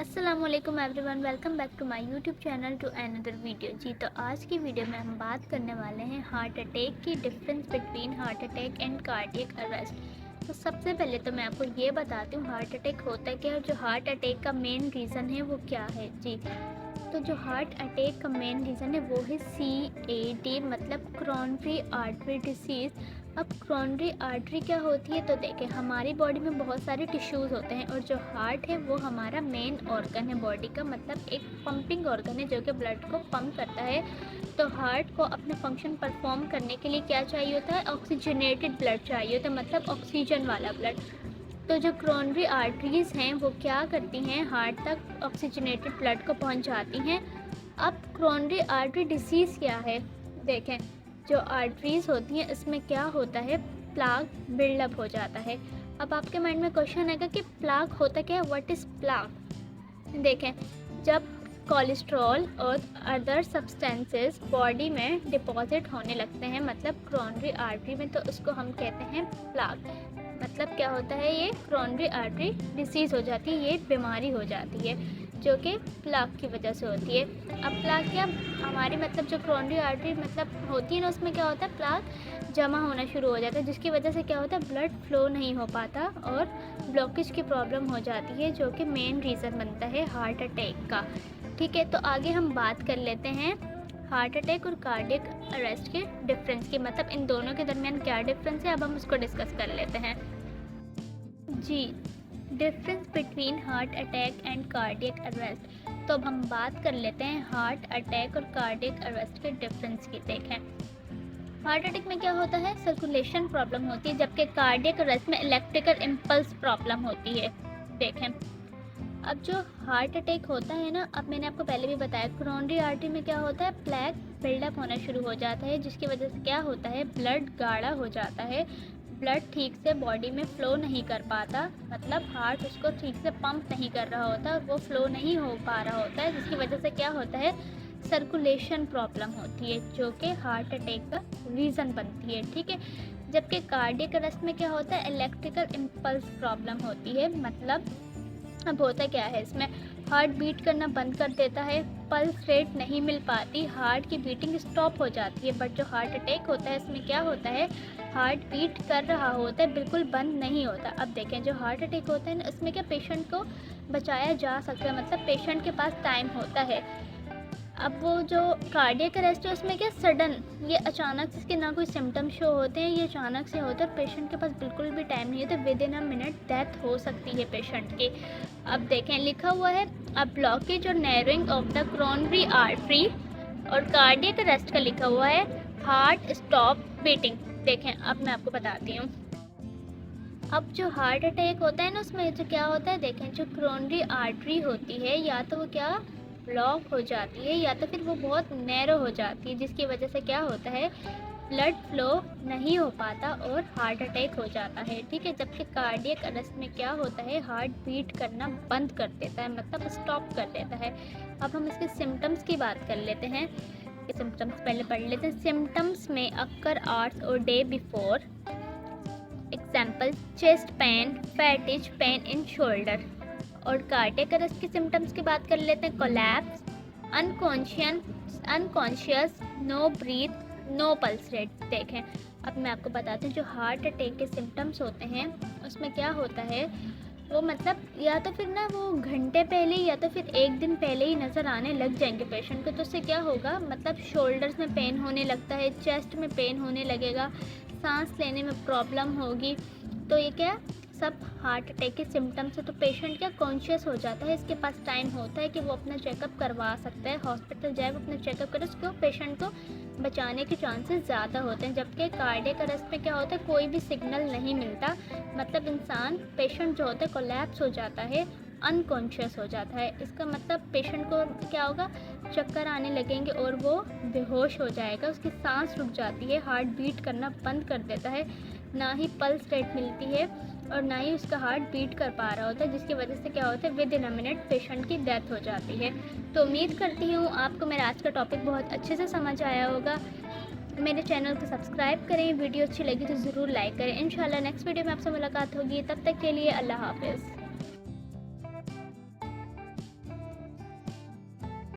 अस्सलामुअलैकुम everyone, welcome back to my YouTube channel to another video. जी तो आज की वीडियो में हम बात करने वाले हैं हार्ट अटैक की difference between heart attack and cardiac arrest. तो सबसे पहले तो मैं आपको ये बताती हूँ हार्ट अटैक होता क्या है और जो हार्ट अटैक का मेन रीज़न है वो क्या है। जी तो जो हार्ट अटैक का मेन रीज़न है वो है CAD, मतलब करोनरी आर्टरी डिसीज़। अब करोनरी आर्टरी क्या होती है, तो देखें हमारी बॉडी में बहुत सारे टिश्यूज़ होते हैं और जो हार्ट है वो हमारा मेन ऑर्गन है बॉडी का, मतलब एक पंपिंग ऑर्गन है जो कि ब्लड को पंप करता है। तो हार्ट को अपने फंक्शन परफॉर्म करने के लिए क्या चाहिए होता है, ऑक्सीजनेटेड ब्लड चाहिए होता है, मतलब ऑक्सीजन वाला ब्लड। तो जो करोनरी आर्टरीज़ हैं वो क्या करती हैं, हार्ट तक ऑक्सीजनेटेड ब्लड को पहुंचाती हैं। अब करोनरी आर्टरी डिसीज़ क्या है, देखें जो आर्टरीज़ होती हैं इसमें क्या होता है, प्लाक बिल्डअप हो जाता है। अब आपके माइंड में क्वेश्चन आएगा कि प्लाक होता क्या है, व्हाट इज़ प्लाक। देखें जब कोलेस्ट्रॉल और अदर सब्सटेंसेस बॉडी में डिपॉजिट होने लगते हैं, मतलब करोनरी आर्टरी में, तो उसको हम कहते हैं प्लाक। मतलब क्या होता है, ये करोनरी आर्टरी डिसीज़ हो जाती है, ये बीमारी हो जाती है जो कि प्लाक की वजह से होती है। अब प्लाक क्या हमारी, मतलब जो करोनरी आर्टरी मतलब होती है ना, उसमें क्या होता है, प्लाक जमा होना शुरू हो जाता है, जिसकी वजह से क्या होता है, ब्लड फ्लो नहीं हो पाता और ब्लॉकेज की प्रॉब्लम हो जाती है, जो कि मेन रीज़न बनता है हार्ट अटैक का। ठीक है, तो आगे हम बात कर लेते हैं हार्ट अटैक और कार्डियक अरेस्ट के डिफरेंस की, मतलब इन दोनों के दरमियान क्या डिफरेंस है, अब हम उसको डिस्कस कर लेते हैं। जी, difference between heart attack and cardiac arrest. तो अब हम बात कर लेते हैं हार्ट अटैक और कार्डियक अरेस्ट के डिफरेंस की। देखें हार्ट अटैक में क्या होता है, सर्कुलेशन प्रॉब्लम होती है, जबकि कार्डियक अरेस्ट में इलेक्ट्रिकल इम्पल्स प्रॉब्लम होती है। देखें अब जो हार्ट अटैक होता है ना, अब मैंने आपको पहले भी बताया करोनरी आर्टरी में क्या होता है, प्लेक बिल्डअप होना शुरू हो जाता है, जिसकी वजह से क्या होता है, ब्लड गाढ़ा हो जाता है, ब्लड ठीक से बॉडी में फ़्लो नहीं कर पाता, मतलब हार्ट उसको ठीक से पंप नहीं कर रहा होता और वो फ़्लो नहीं हो पा रहा होता है, जिसकी वजह से क्या होता है, सर्कुलेशन प्रॉब्लम होती है, जो कि हार्ट अटैक का रीज़न बनती है। ठीक है, जबकि कार्डियक अरेस्ट में क्या होता है, इलेक्ट्रिकल इम्पल्स प्रॉब्लम होती है। मतलब अब होता क्या है, इसमें हार्ट बीट करना बंद कर देता है, पल्स रेट नहीं मिल पाती, हार्ट की बीटिंग स्टॉप हो जाती है। बट जो हार्ट अटैक होता है इसमें क्या होता है, हार्ट बीट कर रहा होता है, बिल्कुल बंद नहीं होता। अब देखें जो हार्ट अटैक होता है ना, इसमें क्या पेशेंट को बचाया जा सकता है, मतलब पेशेंट के पास टाइम होता है। अब वो जो कार्डियक अरेस्ट है उसमें क्या सडन, ये अचानक से, इसके ना कोई सिम्टम शो होते हैं, ये अचानक से होता है, पेशेंट के पास बिल्कुल भी टाइम नहीं होता, with in a minute death हो सकती है पेशेंट की। अब देखें लिखा हुआ है अ ब्लॉकेज और narrowing of the coronary artery, और कार्डियक अरेस्ट का लिखा हुआ है हार्ट स्टॉप बीटिंग। देखें अब मैं आपको बताती हूँ। अब जो हार्ट अटैक होता है ना, उसमें जो क्या होता है, देखें जो करोनरी आर्टरी होती है या तो वो क्या ब्लॉक हो जाती है या तो फिर वो बहुत नैरो हो जाती है, जिसकी वजह से क्या होता है, ब्लड फ्लो नहीं हो पाता और हार्ट अटैक हो जाता है। ठीक है, जबकि कार्डियक अरेस्ट में क्या होता है, हार्ट बीट करना बंद कर देता है, मतलब स्टॉप कर देता है। अब हम इसके सिम्टम्स की बात कर लेते हैं, सिम्टम्स पहले पढ़ लेते हैं। सिम्टम्स में अक्कर आवर्स और day before, example chest pain, fatigue, pain in shoulder. और कार्डियक अरेस्ट की सिम्टम्स की बात कर लेते हैं, collapse, unconscious, no breath, no pulse rate. देखें अब मैं आपको बताती हूँ जो हार्ट अटैक के सिम्टम्स होते हैं उसमें क्या होता है, वो मतलब या तो फिर ना वो घंटे पहले या तो फिर एक दिन पहले ही नज़र आने लग जाएंगे पेशेंट को। तो उससे क्या होगा, मतलब शोल्डर्स में पेन होने लगता है, चेस्ट में पेन होने लगेगा, सांस लेने में प्रॉब्लम होगी। तो ये क्या सब हार्ट अटैक के सिम्टम्स है। तो पेशेंट क्या कॉन्शियस हो जाता है, इसके पास टाइम होता है कि वो अपना चेकअप करवा सकता है, हॉस्पिटल जाए, वो अपना चेकअप करे, उसको पेशेंट को बचाने के चांसेस ज़्यादा होते हैं। जबकि कार्डियक अरेस्ट में क्या होता है, कोई भी सिग्नल नहीं मिलता, मतलब इंसान पेशेंट जो होता है कोलैप्स हो जाता है, अनकॉन्शियस हो जाता है। इसका मतलब पेशेंट को क्या होगा, चक्कर आने लगेंगे और वो बेहोश हो जाएगा, उसकी सांस रुक जाती है, हार्ट बीट करना बंद कर देता है, ना ही पल्स रेट मिलती है और ना ही उसका हार्ट बीट कर पा रहा होता है, जिसकी वजह से क्या होता है, with in a minute patient की डेथ हो जाती है। तो उम्मीद करती हूँ आपको मेरा आज का टॉपिक बहुत अच्छे से समझ आया होगा। मेरे चैनल को सब्सक्राइब करें, वीडियो अच्छी लगी तो ज़रूर लाइक करें। इंशाल्लाह नेक्स्ट वीडियो में आपसे मुलाकात होगी, तब तक के लिए अल्लाह हाफ़िज़।